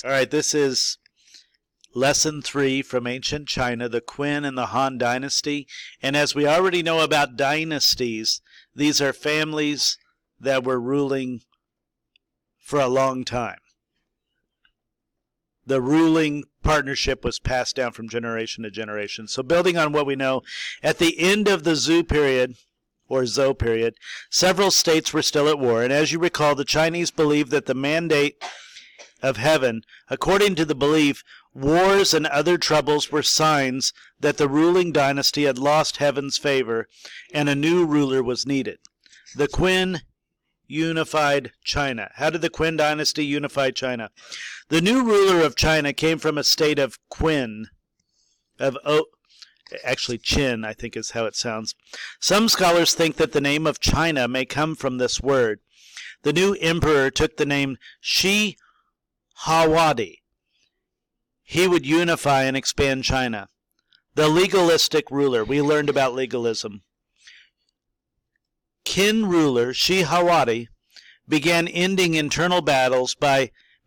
All right, this is Lesson 3 from Ancient China, the Qin and the Han Dynasty. And as we already know about dynasties, these are families that were ruling for a long time. The ruling partnership was passed down from generation to generation. So building on what we know, at the end of the Zhou period, or Zhou period, several states were still at war. And as you recall, the Chinese believed that the mandate of heaven, according to the belief, wars and other troubles were signs that the ruling dynasty had lost heaven's favor and a new ruler was needed. The Qin unified China. How did the Qin dynasty unify China? The new ruler of China came from a state of Qin, actually Qin, I think is how it sounds. Some scholars think that the name of China may come from this word. The new emperor took the name Shi Hawadi. He would unify and expand China. The legalistic ruler. We learned about legalism. Qin ruler Shi Hawadi began ending internal battles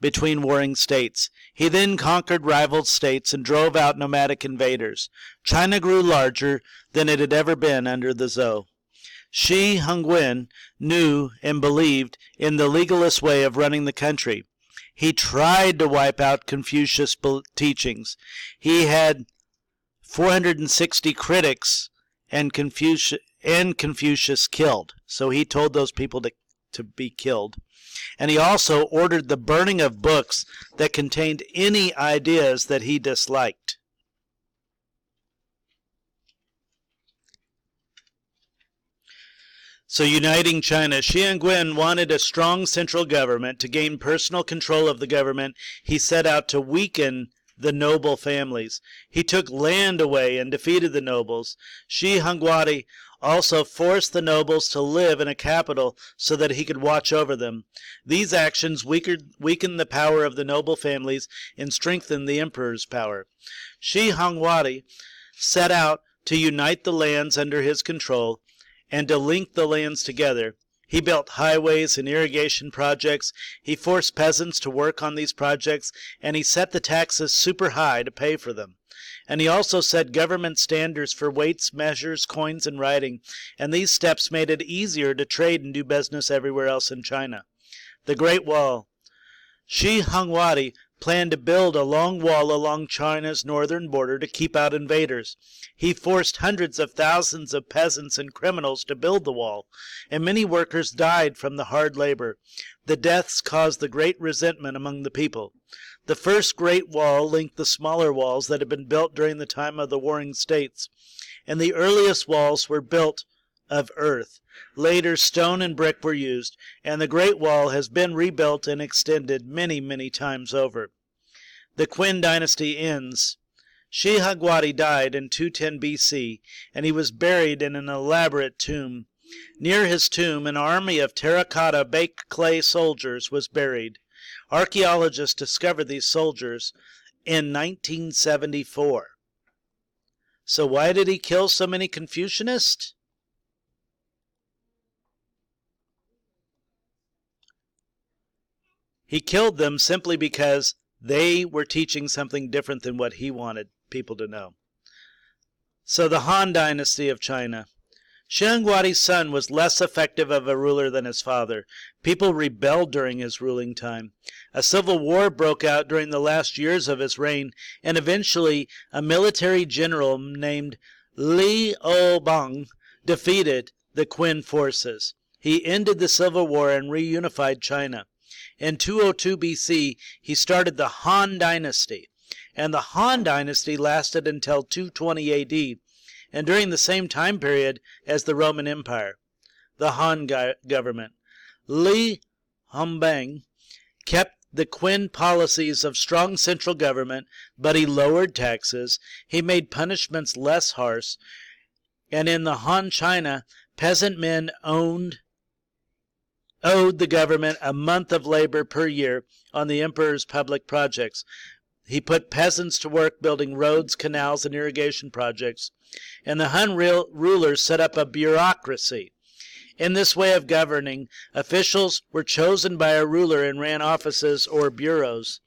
between warring states. He then conquered rival states and drove out nomadic invaders. China grew larger than it had ever been under the Zhou. Shi Hongwen knew and believed in the legalist way of running the country. He tried to wipe out Confucius' teachings. He had 460 critics and Confucius killed. So he told those people to be killed. And he also ordered the burning of books that contained any ideas that he disliked. So uniting China, Shi Hongwen wanted a strong central government. To gain personal control of the government, he set out to weaken the noble families. He took land away and defeated the nobles. Shi Hongwadi also forced the nobles to live in a capital so that he could watch over them. These actions weakened the power of the noble families and strengthened the emperor's power. Shi Hongwadi set out to unite the lands under his control and to link the lands together. He built highways and irrigation projects. He forced peasants to work on these projects, and he set the taxes super high to pay for them. And he also set government standards for weights, measures, coins, and writing, and these steps made it easier to trade and do business everywhere else in China. The Great Wall. Shi Hongwadi planned to build a long wall along China's northern border to keep out invaders. He forced hundreds of thousands of peasants and criminals to build the wall, and many workers died from the hard labor. The deaths caused the great resentment among the people. The first Great Wall linked the smaller walls that had been built during the time of the warring states, and the earliest walls were built of earth. Later, stone and brick were used, and the Great Wall has been rebuilt and extended many, many times over. The Qin dynasty ends. Shi Hongwadi died in 210 BC, and he was buried in an elaborate tomb. Near his tomb, an army of terracotta baked clay soldiers was buried. Archaeologists discovered these soldiers in 1974. So why did he kill so many Confucianists? He killed them simply because they were teaching something different than what he wanted people to know. So the Han Dynasty of China. Shi Hongwadi's son was less effective of a ruler than his father. People rebelled during his ruling time. A civil war broke out during the last years of his reign, and eventually a military general named Li Obang defeated the Qin forces. He ended the civil war and reunified China. In 202 BC, he started the Han Dynasty, and the Han Dynasty lasted until 220 AD, and during the same time period as the Roman Empire. The Han government. Li Hongban kept the Qin policies of strong central government, but he lowered taxes. He made punishments less harsh, and in the Han China, peasant men owed the government a month of labor per year on the emperor's public projects. He put peasants to work building roads, canals, and irrigation projects. And the Han rulers set up a bureaucracy. In this way of governing, officials were chosen by a ruler and ran offices or bureaus.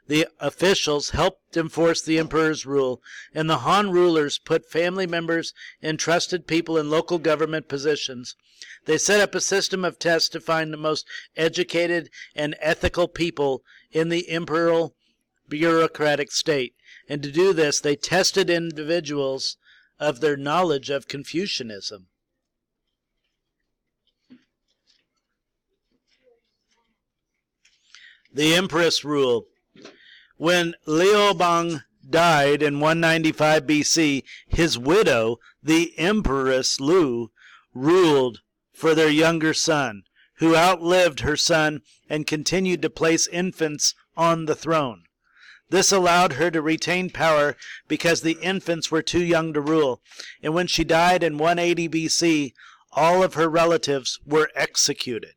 The officials helped enforce the emperor's rule, and the Han rulers put family members and trusted people in local government positions. They set up a system of tests to find the most educated and ethical people in the imperial bureaucratic state. And to do this, they tested individuals of their knowledge of Confucianism. The Empress Rule. When Liu Bang died in 195 BC, his widow, the Empress Lu, ruled for their younger son, who outlived her son and continued to place infants on the throne. This allowed her to retain power because the infants were too young to rule, and when she died in 180 BC, all of her relatives were executed.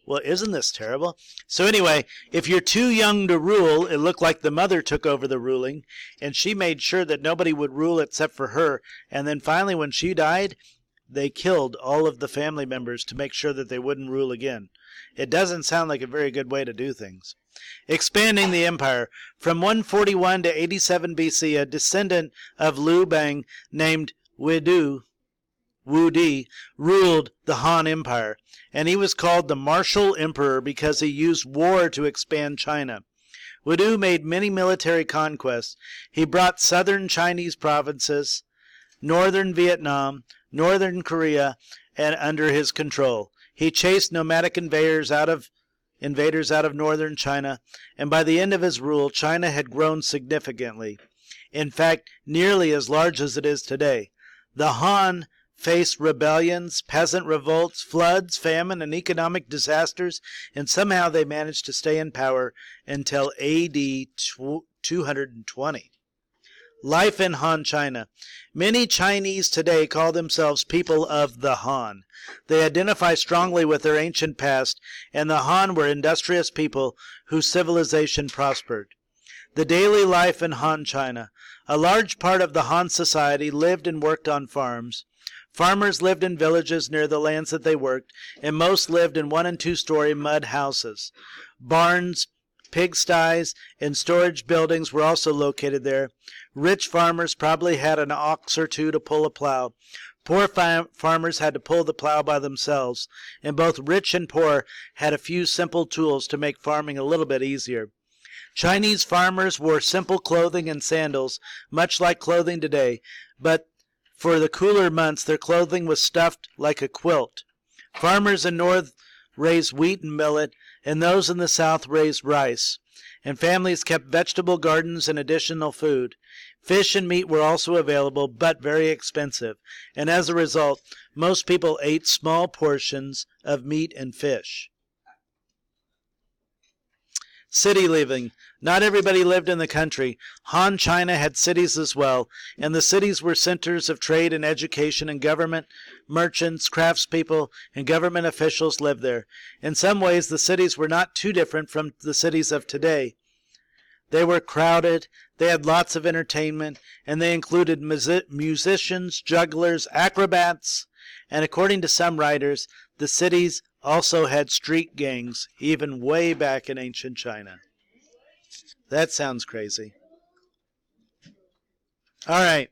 Well, isn't this terrible? So anyway, if you're too young to rule, it looked like the mother took over the ruling, and she made sure that nobody would rule except for her. And then finally, when she died, they killed all of the family members to make sure that they wouldn't rule again. It doesn't sound like a very good way to do things. Expanding the empire. From 141 to 87 BC, a descendant of Liu Bang named Wu Di ruled the Han Empire, and he was called the Martial Emperor because he used war to expand China. Wu Di made many military conquests. He brought southern Chinese provinces, northern Vietnam, northern Korea, and under his control. He chased nomadic invaders out of northern China, and by the end of his rule, China had grown significantly. In fact, nearly as large as it is today. The Han faced rebellions, peasant revolts, floods, famine, and economic disasters, and somehow they managed to stay in power until AD 220. Life in Han China. Many Chinese today call themselves people of the Han. They identify strongly with their ancient past, and the Han were industrious people whose civilization prospered. The daily life in Han China. A large part of the Han society lived and worked on farms. Farmers lived in villages near the lands that they worked, and most lived in 1- and 2-story mud houses. Barns, pigsties, and storage buildings were also located there. Rich farmers probably had an ox or two to pull a plow. Poor farmers had to pull the plow by themselves, and both rich and poor had a few simple tools to make farming a little bit easier. Chinese farmers wore simple clothing and sandals, much like clothing today, but for the cooler months their clothing was stuffed like a quilt. Farmers in north raised wheat and millet, and those in the south raised rice, and families kept vegetable gardens and additional food. Fish and meat were also available, but very expensive, and as a result, most people ate small portions of meat and fish. City living. Not everybody lived in the country. Han China had cities as well, and the cities were centers of trade and education and government. Merchants, craftspeople, and government officials lived there. In some ways, the cities were not too different from the cities of today. They were crowded, they had lots of entertainment, and they included musicians, jugglers, acrobats, and according to some writers, the cities also had street gangs, even way back in ancient China. That sounds crazy. All right.